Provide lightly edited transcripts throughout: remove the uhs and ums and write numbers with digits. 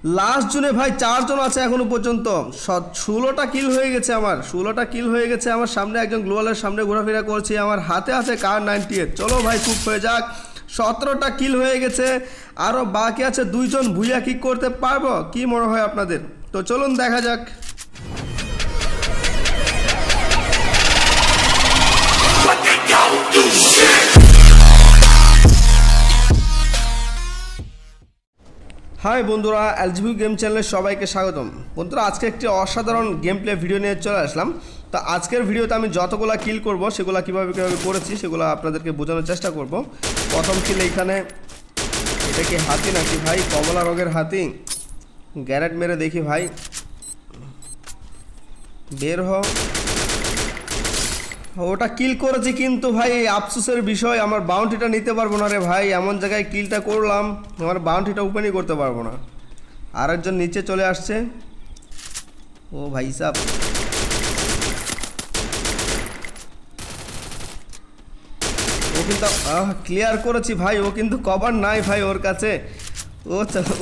Last জুনে ভাই 4 জন আছে এখনো পর্যন্ত। 16টা কিল হয়ে গেছে আমার, 16টা কিল হয়ে গেছে আমার। সামনে একজন গ্লোয়ালের সামনে ঘোরাফেরা করছে, আমার হাতে আছে কার 98। চলো ভাই খুব হয়ে যাক, 17টা কিল হয়ে গেছে। আরও বাকি আছে 2 জন। ভুইয়া কিক করতে পারবো কি মনে হয় আপনাদের? তো চলুন দেখা যাক। হাই বন্ধুরা, এলজিবি গেম চ্যানেলে সবাইকে স্বাগতম। বন্ধুরা আজকে একটি অসাধারণ গেম প্লে ভিডিও নিয়ে চলে আসলাম। তো আজকের ভিডিওতে আমি যতগুলো কিল করব সেগুলো কীভাবে করেছি সেগুলো আপনাদেরকে বোঝানোর চেষ্টা করব। প্রথম কিল এইখানে, এটা কি হাতি নাকি ভাই? কমলা রঙের হাতি। গ্যারেট মেরে দেখি ভাই, বের হ। ওটা কিল করেছি কিন্তু ভাই আফসোসের বিষয়, আমার বাউন্টিটা নিতে পারবো না রে ভাই। এমন জায়গায় কিলটা করলাম, আমার বাউন্টিটা ওপেনই করতে পারবো না। আরেকজন নিচে চলে আসছে। ও ভাই সাব, ও কিন্তু ক্লিয়ার করেছি ভাই। ও কিন্তু কভার নাই ভাই ওর কাছে।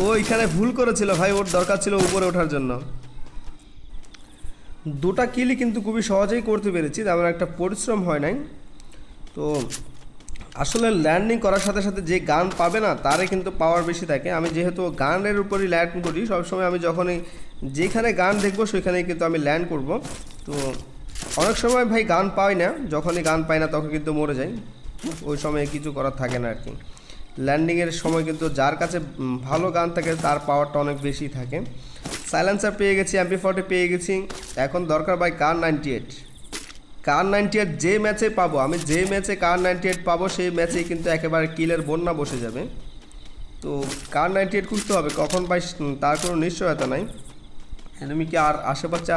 ও এখানে ভুল করেছিল ভাই, ওর দরকার ছিল উপরে ওঠার জন্য। দুটা কিলই কিন্তু খুবই সহজেই করতে পেরেছি, তেমন একটা পরিশ্রম হয় নাই। তো আসলে ল্যান্ডিং করার সাথে সাথে যে গান পাবে না তারে কিন্তু পাওয়ার বেশি থাকে। আমি যেহেতু গানের উপরই ল্যান্ড করি সবসময়, আমি যখনই যেখানে গান দেখবো সেখানেই কিন্তু আমি ল্যান্ড করব। তো অনেক সময় ভাই গান পাই না, যখনই গান পাই না তখন কিন্তু মরে যাই। ওই সময় কিছু করার থাকে না আর কি। ল্যান্ডিংয়ের সময় কিন্তু যার কাছে ভালো গান থাকে তার পাওয়ারটা অনেক বেশি থাকে। সাইলেন্সার পেয়ে গেছি, MP40 পেয়ে গেছি। এখন দরকার ভাই কার 98। কার 98 যে ম্যাচে পাবো, আমি যে ম্যাচে কার 98 পাবো সেই ম্যাচেই কিন্তু একেবারে কিলের বন্যা বসে যাবে। তো কার 98 খুঁজতে হবে, কখন পাই তার কোনো নিশ্চয়তা নাই। এনিমি কি আর আশেপাশে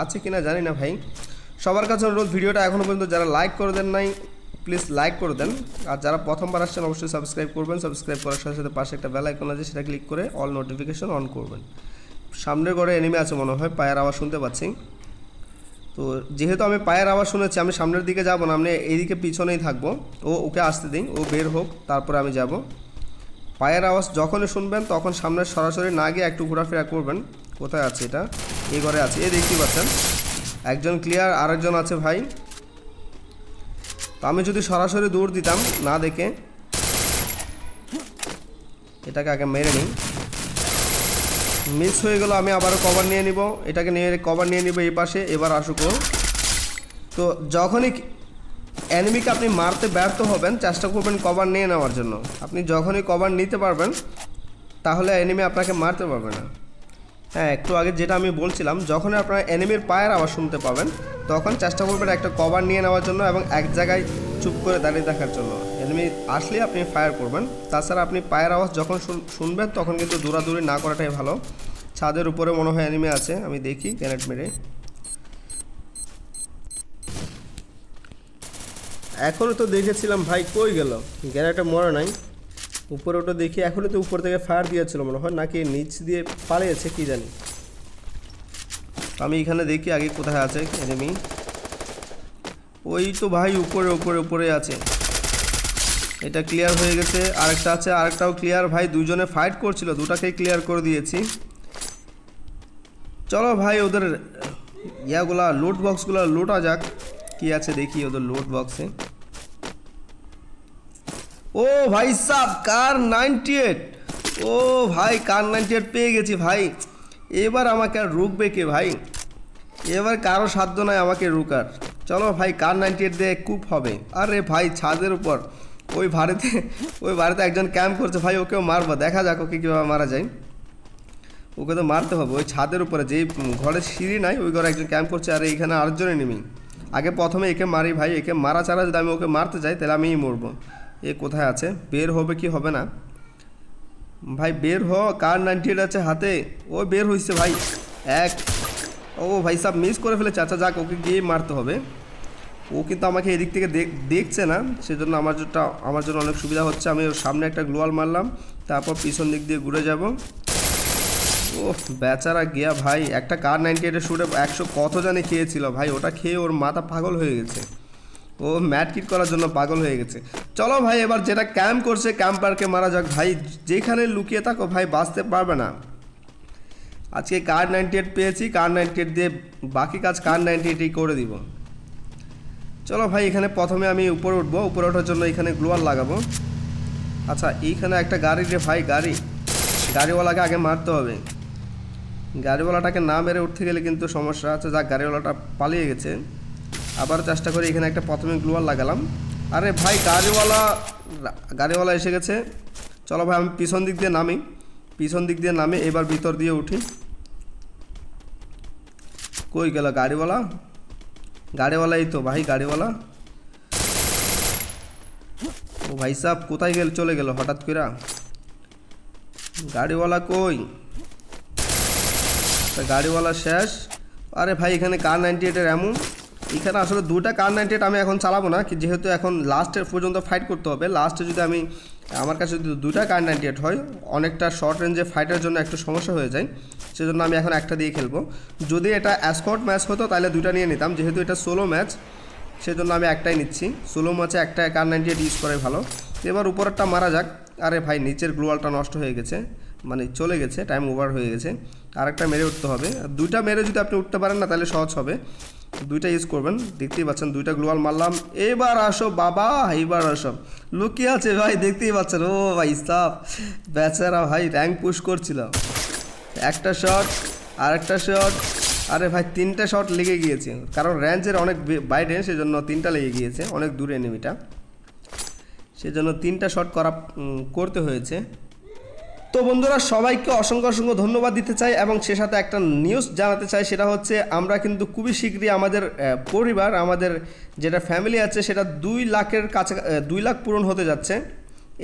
আছে কিনা জানি না ভাই। সবার কাছে অনুরোধ, ভিডিওটা এখনও পর্যন্ত যারা লাইক করে দেন নাই প্লিজ লাইক করে দেন। আর যারা প্রথমবার আসছেন অবশ্যই সাবস্ক্রাইব করবেন। সাবস্ক্রাইব করার সাথে সাথে পাশে একটা বেল আইকন আছে, সেটা ক্লিক করে অল নোটিফিকেশন অন করবেন। সামনের ঘরে এনিমি আছে মনে হয়, পায়ের আওয়াজ শুনতে পাচ্ছি। তো যেহেতু আমি পায়ের আওয়াজ শুনেছি, আমি সামনের দিকে যাব না, আমি এইদিকে পিছনেই থাকবো। ওকে আসতে দিন, ও বের হোক, তারপরে আমি যাব। পায়ের আওয়াজ যখনই শুনবেন তখন সামনে সরাসরি না গিয়ে একটু ঘোরাফেরা করবেন। কোথায় আছে এটা? এই ঘরে আছে, এই দেখতে পাচ্ছেন। একজন ক্লিয়ার, আরেকজন আছে ভাই। তো আমি যদি সরাসরি দৌড় দিতাম না দেখে, এটাকে আগে মেরে নিই। মিস হয়ে গেল, আমি আবারও কভার নিয়ে নিব, এটাকে নিয়ে কভার নিয়ে নিব এই পাশে। এবার আসুক। তো যখনই এনিমিকে আপনি মারতে ব্যর্থ হবেন চেষ্টা করবেন কভার নিয়ে নেওয়ার জন্য। আপনি যখনই কভার নিতে পারবেন তাহলে এনিমি আপনাকে মারতে পারবে না। হ্যাঁ, একটু আগে যেটা আমি বলছিলাম, যখনই আপনারা এনিমির পায়ের আওয়াজ শুনতে পাবেন তখন চেষ্টা করবেন একটা কভার নিয়ে নেওয়ার জন্য এবং এক জায়গায় চুপ করে দাঁড়িয়ে থাকার জন্য। এনিমি আসলে আপনি ফায়ার করবেন। তাছাড়া আপনি পায়ের আওয়াজ যখন শুনবেন তখন কিন্তু দৌড়াদৌড়ি না করাটাই ভালো। ছাদের উপরে মনে হয় এনিমি আছে, আমি দেখি গ্রেনেড মেরে। এখনও তো দেখেছিলাম ভাই, কই গেল? গ্রেনেডটা মরে নাই। উপরে ওটা দেখি, এখনই তো উপর থেকে ফায়ার দিয়েছিল মনে হয়, নাকি নিচ দিয়ে পালিয়েছে কি জানি। আমি এখানে দেখি আগে কোথায় আছে এনিমি। ওই তো ভাই উপরে উপরে উপরে আছে। এটা ক্লিয়ার হয়ে গেছে, আরেকটা আছে, আরেকটাও ক্লিয়ার। ভাই দুজনে ফাইট করছিল, দুটাকেই ক্লিয়ার করে দিয়েছি। চলো ভাই ওদের ইয়াগুলা লুট বক্সগুলো লুটা যাক, কি আছে দেখি ওদের লুট বক্সে। ও ভাই সাব, কার 98। ও ভাই কার 98 পেয়ে গেছি ভাই। এবার আমাকে আর রুকবে কে ভাই? এবার কারো সাধ্য নাই আমাকে রুকার। চলো ভাই কার 98 দিয়ে কুপ হবে। আরে ভাই ছাদের উপর ওই বাড়িতে একজন ক্যাম্প করছে ভাই, ওকেও মারবো, দেখা যাক ওকে কীভাবে মারা যায়। ওকে তো মারতে হবে। ওই ছাদের উপরে যেই ঘরের সিঁড়ি নাই ওই ঘরে একজন ক্যাম্প করছে, আর এইখানে আরেকজন এনিমি। আগে প্রথমে একে মারি ভাই, একে মারা ছাড়া যদি আমি ওকে মারতে যাই তাহলে আমিই মরবো। এ কোথায় আছে? বের হবে কি হবে না ভাই? বের হ, কার 98 আছে হাতে। ও বের হয়েছে ভাই। ও ভাই সব মিস করে ফেলেছে। আচ্ছা যাক, ওকে গিয়ে মারতে হবে। ও কিন্তু আমাকে এদিক থেকে দেখছে না, সেজন্য আমার জন্য অনেক সুবিধা হচ্ছে। আমি ওর সামনে একটা গ্লোয়াল মারলাম, তারপর পিছন দিক দিয়ে ঘুরে যাব। ও বেচারা গিয়া ভাই, একটা কার 98 শুটে 100 কত জানি খেয়েছিল ভাই। ওটা খেয়ে ওর মাথা পাগল হয়ে গেছে, ও ম্যাট কিট করার জন্য পাগল হয়ে গেছে। চলো ভাই এবার যেটা ক্যাম্প করছে ক্যাম্পারকে মারা যাক ভাই। যেখানে লুকিয়ে থাকো ভাই বাঁচতে পারবে না। আজকে কার 98 পেয়েছি, কার 98 দিয়ে বাকি কাজ কার 98ই করে দিব। চলো ভাই, এখানে প্রথমে আমি উপরে উঠবো। উপরে ওঠার জন্য এখানে গ্লোয়াল লাগাবো। আচ্ছা, এইখানে একটা গাড়ি রে ভাই, গাড়িওয়ালাকে আগে মারতে হবে। গাড়িওয়ালাটাকে না মেরে উঠতে গেলে কিন্তু সমস্যা আছে। যাক, গাড়িওয়ালাটা পালিয়ে গেছে। আবার চেষ্টা করি, এখানে একটা প্রথমে গ্লোয়াল লাগালাম। আরে ভাই, গাড়িওয়ালা এসে গেছে। চলো ভাই, আমি পিছন দিক দিয়ে নামি এবার ভিতর দিয়ে উঠি। কই গেল গাড়িওয়ালা? এই তো ভাই গাড়িওয়ালা। ও ভাই সাহেব, কোথায় চলে গেল হঠাৎ করে? গাড়িওয়ালা কই? গাড়িওয়ালা শেষ। আরে ভাই, এখানে কার 98-এর এমন। এখানে আসলে দুটা কার 98 আমি এখন চালাবো না, যেহেতু এখন লাস্টের পর্যন্ত ফাইট করতে হবে। লাস্টে যদি আমার কাছে যদি দুটা কার 98 হয়, অনেকটা শর্ট রেঞ্জে ফাইটের জন্য একটু সমস্যা হয়ে যায়। সেজন্য আমি এখন একটা দিয়ে খেলবো। যদি এটা অ্যাসকর্ট ম্যাচ হতো তাহলে দুটা নিয়ে নিতাম, যেহেতু এটা সোলো ম্যাচ সেজন্য আমি একটাই নিচ্ছি। সোলো ম্যাচে একটা কার 98 ইউজ করাই ভালো। এবার উপরেরটা মারা যাক। আরে ভাই, নিচের গ্লোয়ালটা নষ্ট হয়ে গেছে, মানে চলে গেছে, টাইম ওভার হয়ে গেছে। আরেকটা মেরে উঠতে হবে। দুইটা মেরে যদি আপনি উঠতে পারেন না তাহলে সহজ হবে। দুইটা ইউজ করবেন। দেখতেই পাচ্ছেন দুইটা গ্লোয়াল মারলাম। এবার আসো বাবা, এইবার আসো। লুকিয়ে আছে ভাই, দেখতেই পাচ্ছেন। ও ভাই সাহ, বেচারা ভাই র্যাঙ্ক পুশ করছিল। একটা শট, আরেকটা শট। আরে ভাই, 3টা শট লেগে গিয়েছে, কারণ রেঞ্জের অনেক বাইরে, সেজন্য 3টা লেগে গিয়েছে। অনেক দূরে এনিমিটা, সেজন্য 3টা শট করতে হয়েছে। তো বন্ধুরা, সবাইকে অসংখ্য ধন্যবাদ দিতে চাই এবং সে সাথে একটা নিউজ জানাতে চাই। সেটা হচ্ছে, আমরা কিন্তু খুবই শীঘ্রই আমাদের পরিবার, আমাদের যেটা ফ্যামিলি আছে সেটা 2 লাখের কাছে 2 লাখ পূরণ হতে যাচ্ছে।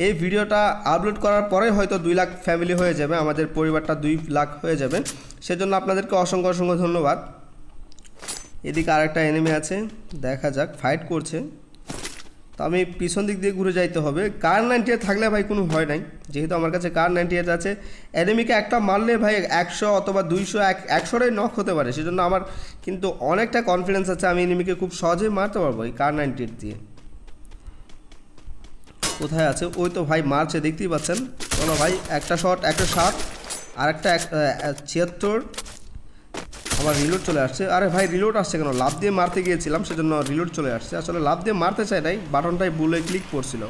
এই ভিডিওটা আপলোড করার পরে হয়তো 2 লাখ ফ্যামিলি হয়ে যাবে, আমাদের পরিবারটা 2 লাখ হয়ে যাবে। সেজন্য আপনাদেরকে অসংখ্য ধন্যবাদ। এদিকে আরেকটা এনিমি আছে, দেখা যাক, ফাইট করছে। তো আমি পিছন দিক দিয়ে ঘুরে যাইতে হবে। কার 98 থাকলে ভাই কোনো ভয় নাই, যেহেতু আমার কাছে কার 98 আছে। এনিমিকে একটা মারলে ভাই 100 অথবা 200 100টাই নক হতে পারে। সেজন্য আমার কিন্তু অনেকটা কনফিডেন্স আছে, আমি এনিমিকে খুব সহজেই মারতে পারবো এই কার 98 দিয়ে। কোথায় আছে? ওই তো ভাই মারছে, দেখতেই পাচ্ছেন। চলো ভাই, একটা শট 160, আরেকটা 76। আমার রিলোড চলে আসছে। আরে ভাই, রিলোড আসছে কেন? লাভ দিয়ে মারতে গিয়েছিলাম, সেজন্য রিলোড চলে আসছে। আসলে লাভ দিয়ে মারতে চাই নাই, বাটনটাই ভুলে ক্লিক করছিল,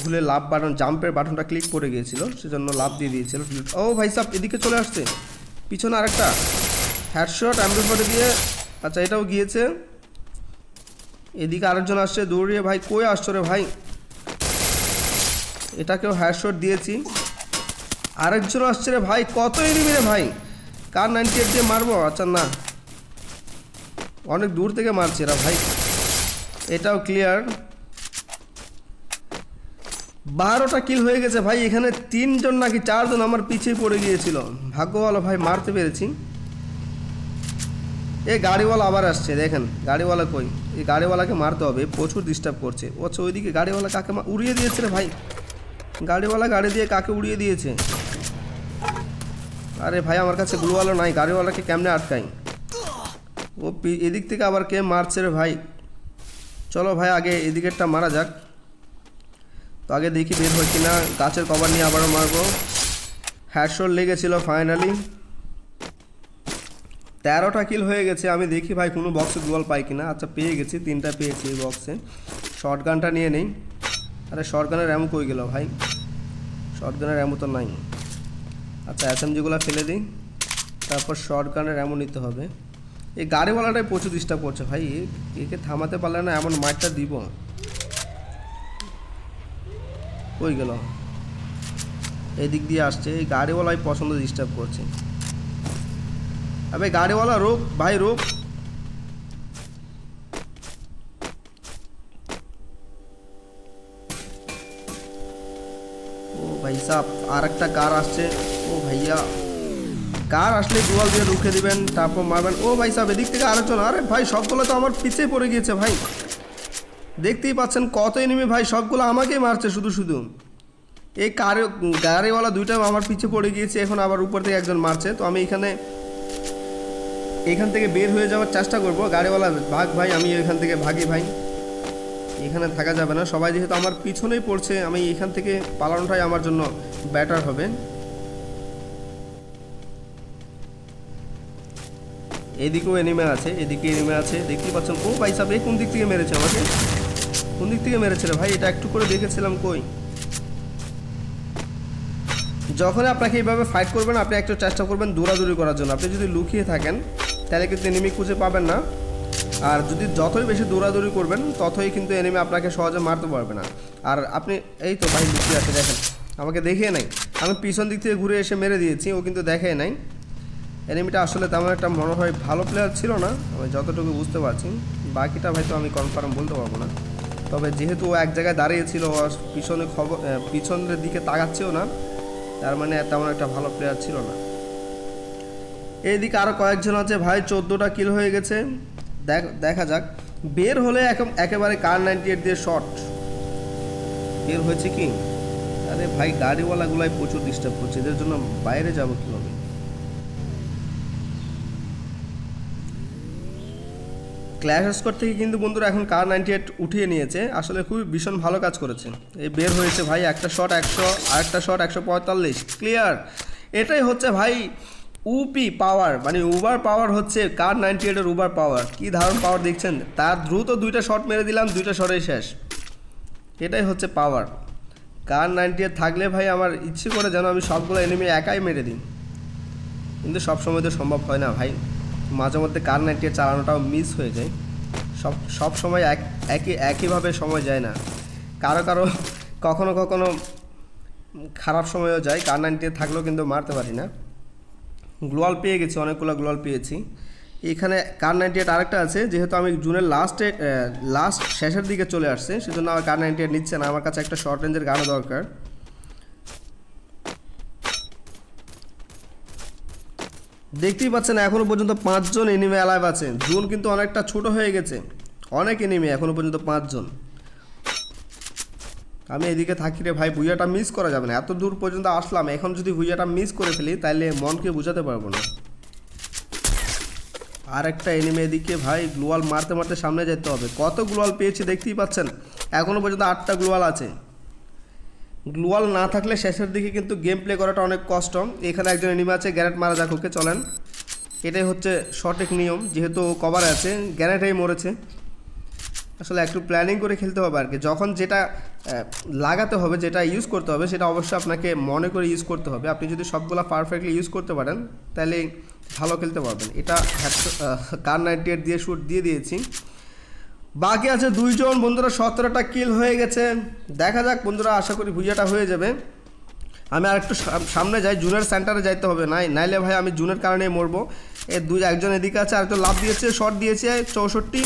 ভুলে লাভ বাটন, জাম্পের বাটনটা ক্লিক করে গিয়েছিল, সেজন্য লাভ দিয়ে দিয়েছিল। ও ভাই সাহেব, এদিকে চলে আসছে, পিছনে আরেকটা হেডশট এমবি40 দিয়ে। আচ্ছা, এটাও গিয়েছে। এদিকে আরেকজন আসছে দৌড়িয়ে। ভাই কই আসছো রে ভাই? এটাকেও হেডশট দিয়েছি। আরেকজন আসছে রে ভাই, কত এনিমি রে ভাই? কার 98 দিয়ে মারবো? আচ্ছা না, অনেক দূর থেকে মারছে এরা ভাই। এটাও ক্লিয়ার। 12টা কিল হয়ে গেছে ভাই। এখানে 3জন নাকি 4জন আমার পিছিয়ে পড়ে গিয়েছিল। ভাগ্য ভালো ভাই, মারতে পেরেছি। এই গাড়িওয়ালা আবার আসছে, দেখেন গাড়িওয়ালা কই? এই গাড়িওয়ালাকে মারতে হবে, প্রচুর ডিস্টার্ব করছে। আচ্ছা, ওইদিকে গাড়িওয়ালা কাকে উড়িয়ে দিয়েছে রে ভাই? গাড়িওয়ালা গাড়ি দিয়ে কাকে উড়িয়ে দিয়েছে? আরে ভাই, আমার কাছে গ্লুওয়ালা নাই, গাড়িওয়ালাকে কেমনে আটকাই? ও এদিক থেকে আবার কে মারছে রে ভাই? চলো ভাই, আগে এদিকেরটা মারা যাক। তো আগে দেখি বের হয় কিনা। গাছের কভার নিয়ে আবারও মারবো। হেডশট লেগেছিল ফাইনালি। 13টা কিল হয়ে গেছে। আমি দেখি ভাই কোনো বক্সে গ্লোয়াল পাই কিনা। আচ্ছা, পেয়ে গেছি, 3টা পেয়েছি এই বক্সে। শর্টগানটা নিয়ে নেই। আরে শর্টগানের অ্যামো কই গেল ভাই? শর্টগানের অ্যামো তো নাই। আচ্ছা, এসএমজিগুলো ফেলে দিই, তারপর শর্টগানের অ্যামো নিতে হবে। এই গাড়িওয়ালাটাই প্রচুর ডিস্টার্ব করছে ভাই, একে থামাতে পারলে না এমন মারটা দিব। কই গেল? এদিক দিয়ে আসছে। এই গাড়িওয়ালাই পছন্দ ডিস্টার্ব করছে। আবে গাড়িওয়ালা রুক ভাই, রুক। ও ভাই সাহেব, আর একটা কার আসছে। ও ভাইয়া, কার আসলে দুয়াল দিয়ে রুখে দিবেন, তারপর মারবেন। ও ভাই সাহেব, এদিক থেকে আরেকজন। আরে ভাই, সবগুলো তো আমার পিছিয়ে পড়ে গিয়েছে ভাই। দেখতেই পাচ্ছেন কত এনিমি ভাই, সবগুলো আমাকেই মারছে শুধু। এই গাড়িওয়ালা 2টা আমার পিছিয়ে পড়ে গিয়েছে। এখন আবার উপর থেকে একজন মারছে। তো আমি এখান থেকে বের হয়ে যাওয়ার চেষ্টা করব। গাড়িওয়ালা ভাগ ভাই, আমি এখান থেকে ভাগি ভাই, এখানে থাকা যাবে না। সবাই যেহেতু আমার পিছনেই পড়ছে, আমি এখান থেকে পালানোটাই আমার জন্য বেটার হবে। এদিকেও এনিমে আছে, এদিকে এনিমে আছে, দেখতেই পাচ্ছেন। ও ভাই সাহেব, কোন দিক থেকে মেরেছে আমাকে? কোন দিক থেকে মেরেছে রে ভাই? এটা একটু করে দেখেছিলাম, কই? যখন আপনাকে এইভাবে ফাইট করবেন, আপনি একটু চেষ্টা করবেন দৌড়াদৌড়ি করার জন্য। আপনি যদি লুকিয়ে থাকেন তাহলে কিন্তু এনিমি খুঁজে পাবেন না, আর যদি যতই বেশি দৌড়াদৌড়ি করবেন ততই কিন্তু এনিমি আপনাকে সহজে মারতে পারবে না। আর আপনি এই তো ভাই লুকিয়ে আছে, দেখেন আমাকে দেখে নাই, আমি পিছন দিক থেকে ঘুরে এসে মেরে দিয়েছি, ও কিন্তু দেখে নাই। এনিমিটা আসলে তেমন একটা মনে হয় ভালো প্লেয়ার ছিল না, আমি যতটুকু বুঝতে পারছি। বাকিটা হয়তো আমি কনফার্ম বলতে পারবো না, তবে যেহেতু ও এক জায়গায় দাঁড়িয়েছিল, পিছনে পিছনের দিকে তাকাচ্ছেও না, তার মানে তেমন একটা ভালো প্লেয়ার ছিল না। এইদিকে আরও কয়েকজন আছে ভাই, 14টা কিল হয়ে গেছে। দেখা যাক, বের হলে একেবারে কার 98 দিয়ে শট বের হয়েছে কি? আরে ভাই, গাড়িওয়ালাগুলাই প্রচুর ডিস্টার্ব করছে, এদের জন্য বাইরে যাবো কীভাবে? ক্ল্যাশ স্কোয়াড থেকে কিন্তু বন্ধুরা এখন কার 98 উঠিয়ে নিয়েছে, আসলে খুবই ভীষণ ভালো কাজ করেছে। এই বের হয়েছে ভাই, একটা শট 100, আরেকটা শট 145, ক্লিয়ার। এটাই হচ্ছে ভাই ইউপি পাওয়ার, মানে উবার পাওয়ার হচ্ছে কার 98-এর উবার পাওয়ার। কি ধারণ পাওয়ার দেখছেন, তার দ্রুত 2টা শট মেরে দিলাম, 2টা শটেই শেষ। এটাই হচ্ছে পাওয়ার। কার 98 থাকলে ভাই আমার ইচ্ছে করে যেন আমি সবগুলো এনিমি একাই মেরে দিই, কিন্তু সবসময় তো সম্ভব হয় না ভাই, মাঝে মধ্যে কার 98 চালানোটাও মিস হয়ে যায়। সব সময় একইভাবে সময় যায় না, কারো কখনো কখনো খারাপ সময়ও যায়। কার 98 থাকলেও কিন্তু মারতে পারি না। গ্লোয়াল পেয়ে গেছি, অনেকগুলো গ্লোয়াল পেয়েছি। এখানে কার 98 আরেকটা আছে, যেহেতু আমি জুনের লাস্ট শেষের দিকে চলে আসছে, সেজন্য আমার কার 98 নিচ্ছে না। আমার কাছে একটা শর্ট রেঞ্জের গানও দরকার। দেখতেই পাচ্ছেন এখনও পর্যন্ত 5 জন এনিমি অ্যালাইভ আছে। জুন কিন্তু অনেকটা ছোট হয়ে গেছে, অনেক এনিমি, এখনও পর্যন্ত 5 জন। আমি এদিকে থাকি রে ভাই, ভুইয়াটা মিস করা যাবে না, এত দূর পর্যন্ত আসলাম, এখন যদি ভুইয়াটা মিস করে ফেলি তাহলে মনকে বোঝাতে পারবো না। আর একটা এনিমি এদিকে ভাই, গ্লোয়াল মারতে মারতে সামনে যেতে হবে। কত গ্লোয়াল পেয়েছি দেখতেই পাচ্ছেন, এখনও পর্যন্ত 8টা গ্লোয়াল আছে। গ্লোয়াল না থাকলে শেষের দিকে কিন্তু গেম প্লে করাটা অনেক কষ্ট। এখানে একজন এনিমি আছে, গ্যারেট মারা যাক ওকে, চলেন। এটাই হচ্ছে সঠিক নিয়ম, যেহেতু কভার আছে, গ্যারেটেই মরেছে। আসলে একটু প্ল্যানিং করে খেলতে হবে আর কি, যখন যেটা লাগাতে হবে, যেটা ইউজ করতে হবে, সেটা অবশ্যই আপনাকে মনে করে ইউজ করতে হবে। আপনি যদি সবগুলো পারফেক্টলি ইউজ করতে পারেন তাহলে ভালো খেলতে পারবেন। এটা কার 98 দিয়ে শ্যুট দিয়ে দিয়েছি। বাকি আছে 2 জন বন্ধুরা, 17টা কিল হয়ে গেছে। দেখা যাক বন্ধুরা, আশা করি ভুইয়াটা হয়ে যাবে। আমি আর একটু সামনে যাই, জুনের সেন্টারে যাইতে হবে, নাইলে ভাই আমি জুনের কারণেই মরবো। একজন এদিকে আছে, আরেকজন লাভ দিয়েছে, শট দিয়েছে 64।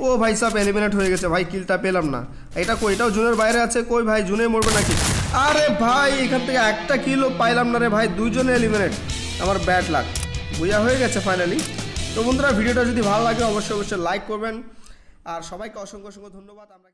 ও ভাই সব এলিমিনেট হয়ে গেছে ভাই, কিলটা পেলাম না। এটা কই, এটাও জুনের বাইরে আছে, কই ভাই জুনে মরবে নাকি? আরে ভাই, এখান থেকে একটা কিলও পাইলাম না রে ভাই, 2 জনে এলিমিনেট। আমার ব্যাড লাক, বুঝা হয়ে গেছে ফাইনালি। তো বন্ধুরা, ভিডিওটা যদি ভালো লাগে অবশ্যই লাইক করবেন, আর সবাইকে অসংখ্য ধন্যবাদ। আমরা